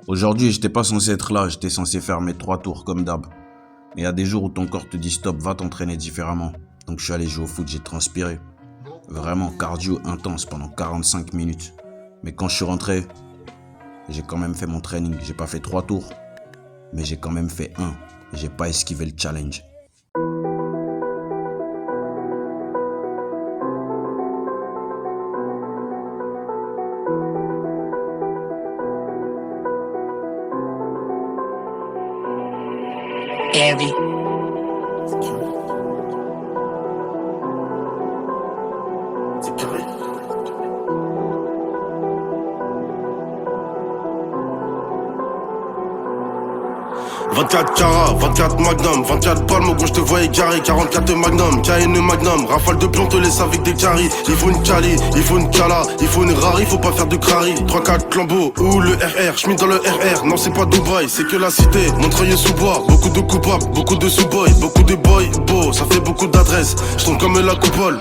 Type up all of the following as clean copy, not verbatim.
Aujourd'hui, j'étais pas censé être là, j'étais censé faire mes 3 tours comme d'hab. Mais il y a des jours où ton corps te dit stop, va t'entraîner différemment. Donc je suis allé jouer au foot, j'ai transpiré. Vraiment cardio intense pendant 45 minutes. Mais quand je suis rentré, j'ai quand même fait mon training. J'ai pas fait 3 tours, mais j'ai quand même fait 1. J'ai pas esquivé le challenge. Heavy. 24 carats, 24 magnum, 24 balles, mon gros, je te vois égaré, 44 magnum, KN magnum, rafale de plomb, te laisse avec des caries. Il faut une cali, il faut une cala, il faut une rari, faut pas faire de crari. 3-4 clambeaux, ou le RR, j'mets dans le RR, non c'est pas Dubaï, c'est que la cité, Montreuil sous bois, beaucoup de coupables, beaucoup de sous-boys, beaucoup de boys, beau, ça fait beaucoup d'adresses, j'tombe comme la coupole.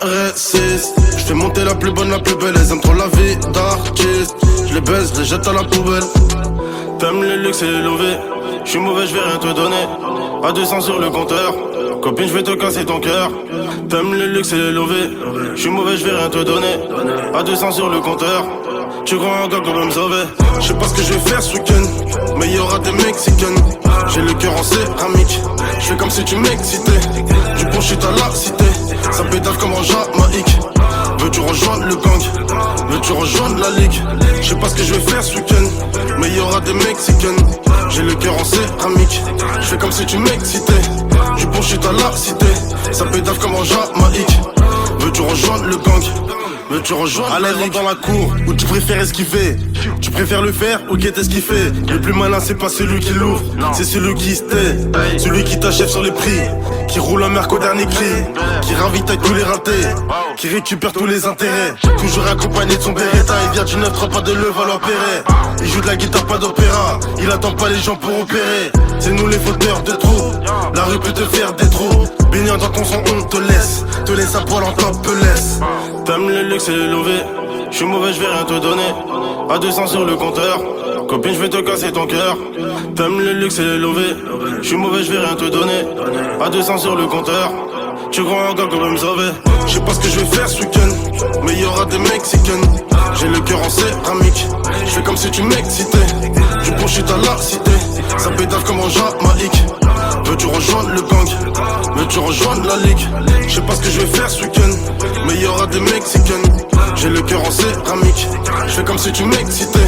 RSS, j'fais monter la plus bonne, la plus belle, elles aiment trop la vie d'artiste, j'les baise, j'les jette à la poubelle. T'aimes le luxe et l'élevé, j'suis mauvais, j'vais rien te donner. À 200 sur le compteur, copine, j'vais te casser ton cœur. T'aimes le luxe et l'élevé, j'suis mauvais, j'vais rien te donner. À 200 sur le compteur, tu crois encore qu'on va me sauver. J'sais pas ce que je vais faire ce week-end, mais y'aura des Mexicaines. J'ai le cœur en céramique, j'fais comme si tu m'excitais. Du bon shit à la cité, ça pédale comme en Jamaïque. Veux-tu rejoindre le gang? Veux-tu rejoindre la ligue? Je sais pas ce que je vais faire ce week-end, mais y aura des Mexicaines. J'ai le cœur en céramique, je fais comme si tu m'excitais. Du bon shit à la cité, ça pédale comme en Jamaïque. Veux-tu rejoindre le gang? Veux-tu rejoindre la ligue? Dans la cour, où tu préfères esquiver? Tu préfères le faire ou guetter ce qu'il fait? Le plus malin c'est pas celui qui l'ouvre, c'est celui qui se tait. Celui qui t'achève sur les prix, qui roule un merc au dernier cri, qui ravitaille tous les ratés, qui récupère tous les intérêts. Toujours accompagné de son Beretta, il vient du 9-3, pas de Levallois-Perret. Il joue de la guitare, pas d'opéra, il attend pas les gens pour opérer. C'est nous les fauteurs de trous, la rue peut te faire des trous. Baignant dans ton sang on te laisse à poil en top laisse. T'aimes le luxe et l'élevé, j'suis mauvais, j'vais rien te donner. À 200 sur le compteur, copine, j'vais te casser ton cœur. T'aimes le luxe et l'élevé, j'suis mauvais, j'vais rien te donner. À 200 sur le compteur, tu crois encore qu'on va me sauver. J'sais pas ce que je vais faire ce week-end, mais y'aura des Mexicaines. J'ai le cœur en céramique, j'fais comme si tu m'excitais. Du bon shit à la cité, ça pédale comme en Jamaïque. Veux-tu rejoindre le gang? Veux-tu rejoindre la ligue? J'sais pas ce que je vais faire ce week-end, mais y'aura des Mexicaines. J'ai le cœur en céramique, j'fais comme si tu m'excitais.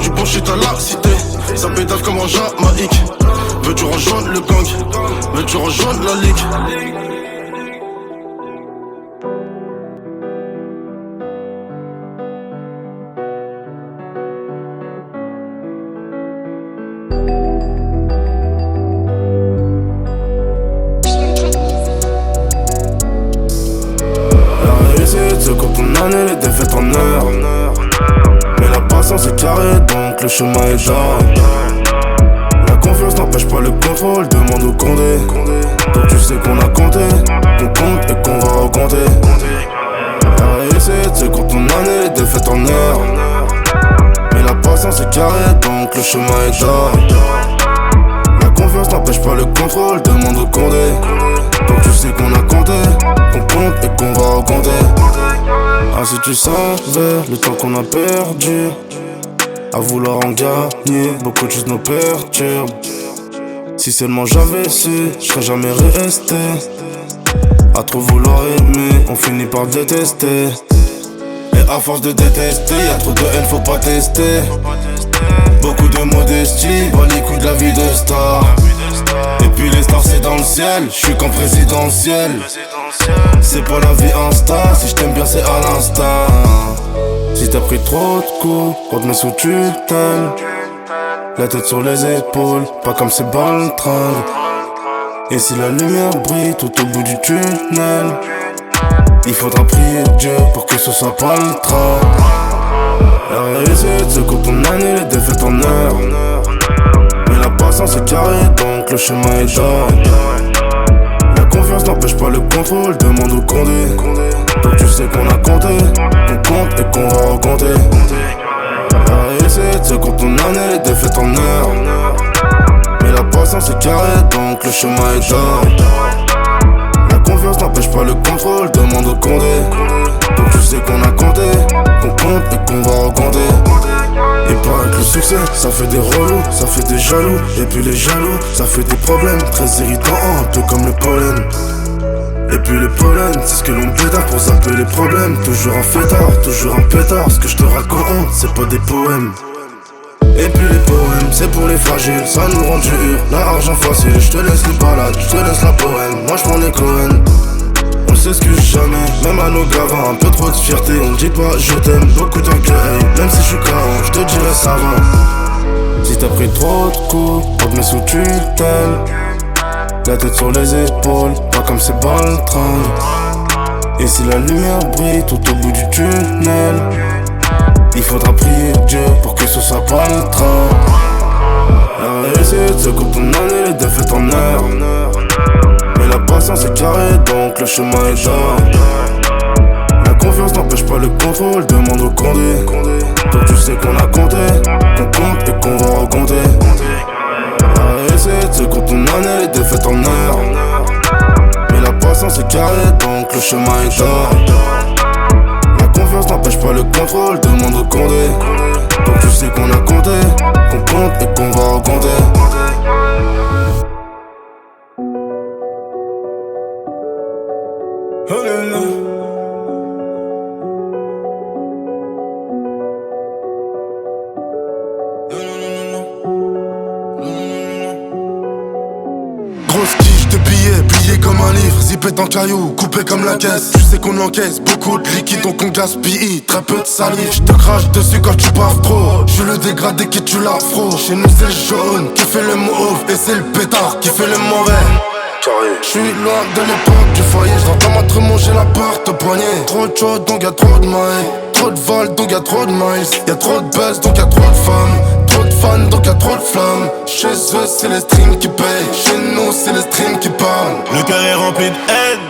Du bon shit à la cité, ça pédale comme en Jamaïque. Veux-tu rejoindre le gang? Veux-tu rejoindre la ligue? C'est quand on année les défaites en heure. Mais la patience est carrée, donc le chemin est dingue. La confiance n'empêche pas le contrôle, demande au Condé. Donc tu sais qu'on a compté, qu'on compte et qu'on va recompter. La réussite c'est quand on année les défaites en heure. Mais la patience est carrée, donc le chemin est dingue. La confiance n'empêche pas le contrôle, demande au Condé. Donc tu sais qu'on a compté, qu'on compte et qu'on va recompter. Ah si tu savais le temps qu'on a perdu à vouloir en gagner, beaucoup de choses nous perturbent. Si seulement j'avais su, je serais jamais resté. À trop vouloir aimer, on finit par détester. Et à force de détester, y'a trop de haine, faut pas tester. Beaucoup de modestie, bas les coups de la vie de star. Et puis les stars c'est dans le ciel, je suis qu'en présidentiel. C'est pas la vie insta, si je t'aime bien c'est à l'instant. Si t'as pris trop de coups, on te met sous tutelle. La tête sur les épaules, pas comme ces baltringues. Et si la lumière brille tout au bout du tunnel, il faudra prier Dieu pour que ce soit pas le train. La réussite c'est quand on année les défaites en heure. Mais la patience est carrée, donc le chemin est dingue. La confiance n'empêche pas le contrôle, demande au Condé. Donc tu sais qu'on a compté, qu'on compte et qu'on va recompter. La réussite se compte en années, les défaites en heures. Mais la patience est carrée, donc le chemin est d'or. La confiance n'empêche pas le contrôle, demande au Condé. Donc tu sais qu'on a compté, qu'on compte et qu'on va recompter. Il paraît que le succès, ça fait des relous, ça fait des jaloux. Et puis les jaloux, ça fait des problèmes très irritants, un peu comme le pollen. Et puis les pollens, c'est ce que l'on pétard pour zapper les problèmes. Toujours un fêtard, toujours un pétard. Ce que je te raconte, c'est pas des poèmes. Et puis les poèmes, c'est pour les fragiles, ça nous rend dur. L'argent facile, je te laisse les balades, je te laisse la poème. Moi je prends les Cohen. On s'excuse jamais, même à nos gavins. Un peu trop de fierté, on me dit pas je t'aime. Beaucoup d'orgueil, même si je suis KO, je te dirais ça va. Si t'as pris trop de coups, pas de mes sous tu t'aimes. La tête sur les épaules, pas comme c'est bon le train. Et si la lumière brille tout au bout du tunnel, il faudra prier Dieu pour que ce soit pas le train. La réussite se compte en années, les défaites en heures. Mais la patience est carrée, donc le chemin est d'or. La confiance n'empêche pas le contrôle, demande au Condé. Donc tu sais qu'on a compté, qu'on compte et qu'on va recompter. La réussite se compte en années, les défaites en heures. Mais la patience est carrée, donc le chemin est d'or. La confiance n'empêche pas le contrôle, demande au Condé. Donc tu sais qu'on a compté, qu'on compte et qu'on va recompter. Oh là là. Grosse tige de billets, plié comme un livre, zippé dans caillou, coupé comme la caisse. Tu sais qu'on encaisse beaucoup de liquide, donc on gaspille très peu de salive. Je te crache dessus quand tu baves trop. Je suis le dégradé qui tue l'afro. Chez nous c'est le jaune qui fait le mauve, et c'est le pétard qui fait le mauvais. Je suis loin de l'époque du foyer, je rentre dans ma tremont, j'ai la porte au poignet. Trop de choses donc y'a trop de mailles. Trop de vols donc y'a trop de miles. Y'a trop de buzz donc y'a trop de femmes. Trop de fans donc y'a trop de flammes. Chez eux c'est les streams qui payent, chez nous c'est les streams qui parlent. Le cœur est rempli de haine,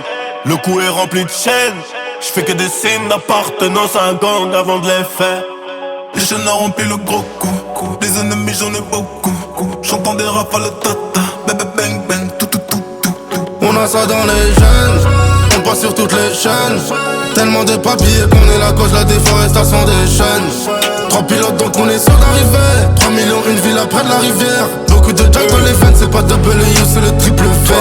le cou est rempli de chaînes. J'fais que des signes d'appartenance à un gang avant de les faire. Les jeunes ont rempli le gros coup, les ennemis j'en ai beaucoup. J'entends des rafales tata, bébé bang bang, tout. On a ça dans les gènes, on passe sur toutes les chaînes. Tellement de papiers qu'on est la cause de la déforestation des chaînes. 3 pilotes donc on est sûr d'arriver. 3 millions une ville après de la rivière. Beaucoup de jack dans les veines, c'est pas double U, c'est le triple V.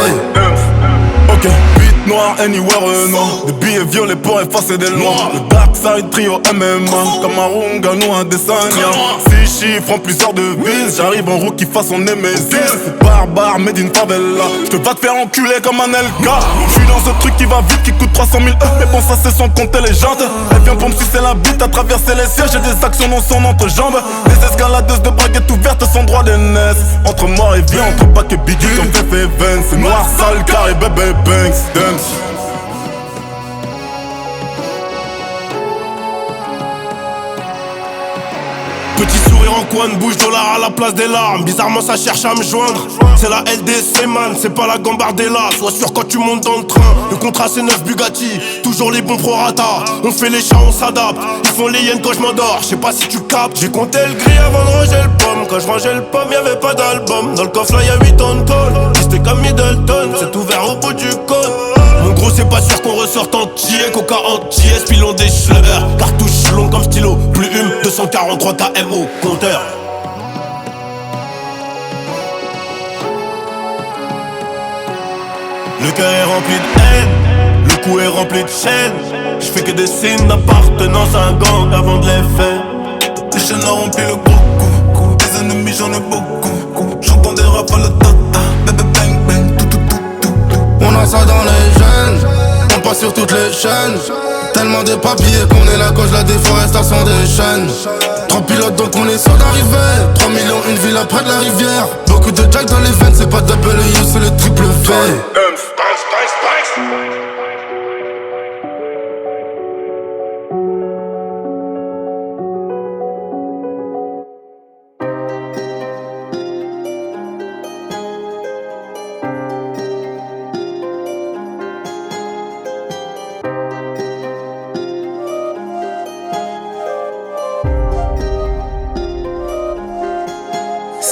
Ok, beat noir, anywhere non. Des billets violets pour effacer des lois. Le Dark Side Trio MMA, Cameroun, gagne un dessin. 6 chiffres en plusieurs devises. J'arrive en rookie façon Nemesis. Barbare, made in favela. J'te vas te faire enculer comme un LK. J'suis dans ce truc qui va vite, qui coûte 300 000 €. Mais bon, ça c'est sans compter les jantes. Elle vient pour me sucer la bite, à traverser les sièges. J'ai des actions dans son entrejambe. Des escaladeuses de braguettes ouvertes sans droit d'aînesse. Entre mort et vie, entre bac et biggie comme Fefe et Vance. C'est noir, sale, carré, bébé, banks, dance. Petit sourire en coin de bouche, dollar à la place des larmes. Bizarrement ça cherche à me joindre. C'est la LDC man, c'est pas la Gambardella. Sois sûr quand tu montes dans le train. Le contrat c'est 9 Bugatti, toujours les bons prorata. On fait les chats, on s'adapte. Ils font les hyènes quand je m'endors, je sais pas si tu captes. J'ai compté le gris avant de ranger le pomme. Quand je rangeais le pomme, y'avait pas d'album. Dans le coffre là y'a 8 tonnes de tôle. C'était comme Middleton, c'est ouvert au bout du cône. Mon gros c'est pas sûr qu'on ressorte entier. Coca entier, pilon des schleurs. Cartouche long comme stylo, plume 243 KM au compteur. Le cœur est rempli de haine, le cou est rempli de chaînes. J'fais que des signes d'appartenance à un gang avant de les faire. Les jeunes ont rempli le gros coup, les ennemis j'en ai beaucoup. J'entends des rafales tata, bébé bang bang, tout. On a ça dans les gènes, on passe sur toutes les chaînes. Tellement de papiers qu'on est la cause de la déforestation des chaînes. 3 pilotes donc on est sûr d'arriver. 3 millions une ville après de la rivière. Beaucoup de jack dans les veines, c'est pas double U, c'est le triple V.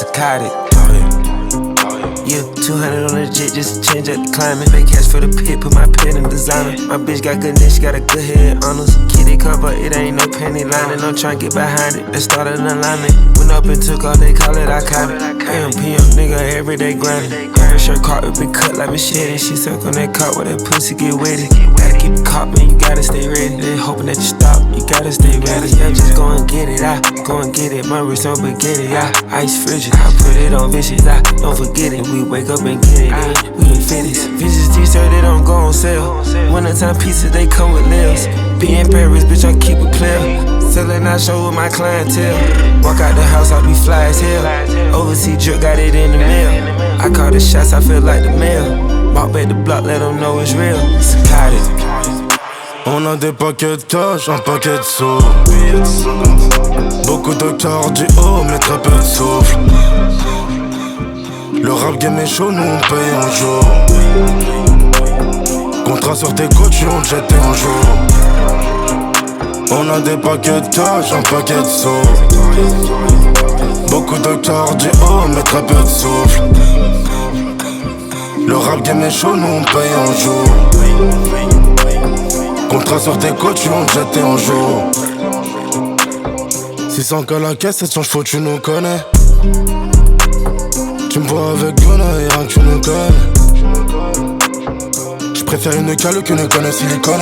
psychotic. Yeah, 200 on the jet just to change up the climate. Fake cash for the pit, put my pet in designer. My bitch got good neck, she got a good head on us. Kitty cover, it ain't no panty lining. I'm tryna get behind it, let's start an alignment. Went up and took off, they call it iconic. AM, PM, nigga, everyday grinding. Her shirt caught, it been cut like machete. She suck on that cop where that pussy get wetty. Gotta keep it caught, man, you gotta stay ready. They hoping that you stop, you gotta stay ready. Yeah, just go and get it, I go and get it. My wrist on spaghetti, I ice frigid. I put it on vicious, I don't forget it. We wake up and get it in, we ain't finished. Vintage t-shirt, they don't go on sale. Wintertime pieces, they come with nails. Be in Paris, bitch, I keep it clear. Selling out show with my clientele. Walk out the house, I be fly as hell. Overseas drip, got it in the mail. I call the shots, I feel like the mail. Walk back the block, let them know it's real. Psychotic. On a des paquets de cash, un paquet de sous. Beaucoup de cardio, mais très peu de souffle. Le rap game est chaud, nous on paye en jour. Contrat sur tes coachs, on jette en jour. On a des paquets de cash, un paquet de sous. Beaucoup de cardio, mais très peu de souffle. Le rap game est chaud, nous on paye en jour. Contrat sur tes coachs, on jette en jour. 600 qu'à la caisse, 700 chevaux, tu nous connais. Tu me vois avec Gona et rien que tu nous connais. J'préfère une cale qu'une conne silicone.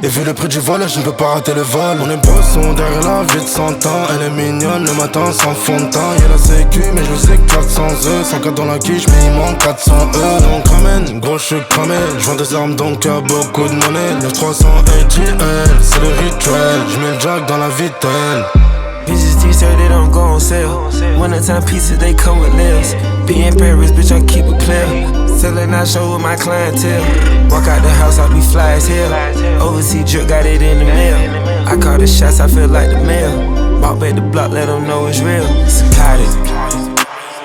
Et vu le prix du vol, je ne peux pas rater le vol. On est bossons derrière la vie de 100 ans. Elle est mignonne le matin sans fond de teint. Y'a la sécu mais je sais 400 œufs. 104 dans la quiche mais il manque 400 œufs. Donc ramène, gros je suis cramé. J'vends des armes donc y'a beaucoup de monnaie. 9300 ATL, c'est le rituel. J'mets le jack dans la vitelle. Vintage t-shirt, they don't go on sale. Wintertime pieces, they come with nails. Be in Paris, bitch, I keep it clear. Selling out show with my clientele. Walk out the house, I be fly as hell. Overseas drip, got it in the mail. I call the shots, I feel like the mail. Walk back the block, let them know it's real. Psychotic.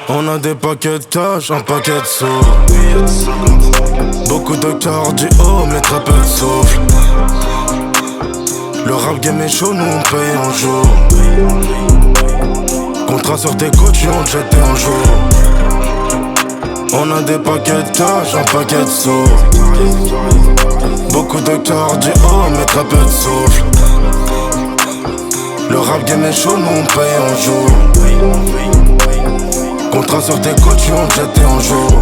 On a des paquets de cash, un paquet de sous. Beaucoup de cardio, mais très peu de souffle. Le rap game est chaud, nous on paye en jour. Contrat sur tes coachs, on jette en jour. On a des paquets de cash, un paquet de sous. Beaucoup de cardio, mais très peu de souffle. Le rap game est chaud, nous on paye en jour. Contrat sur tes coachs, on jette en jour.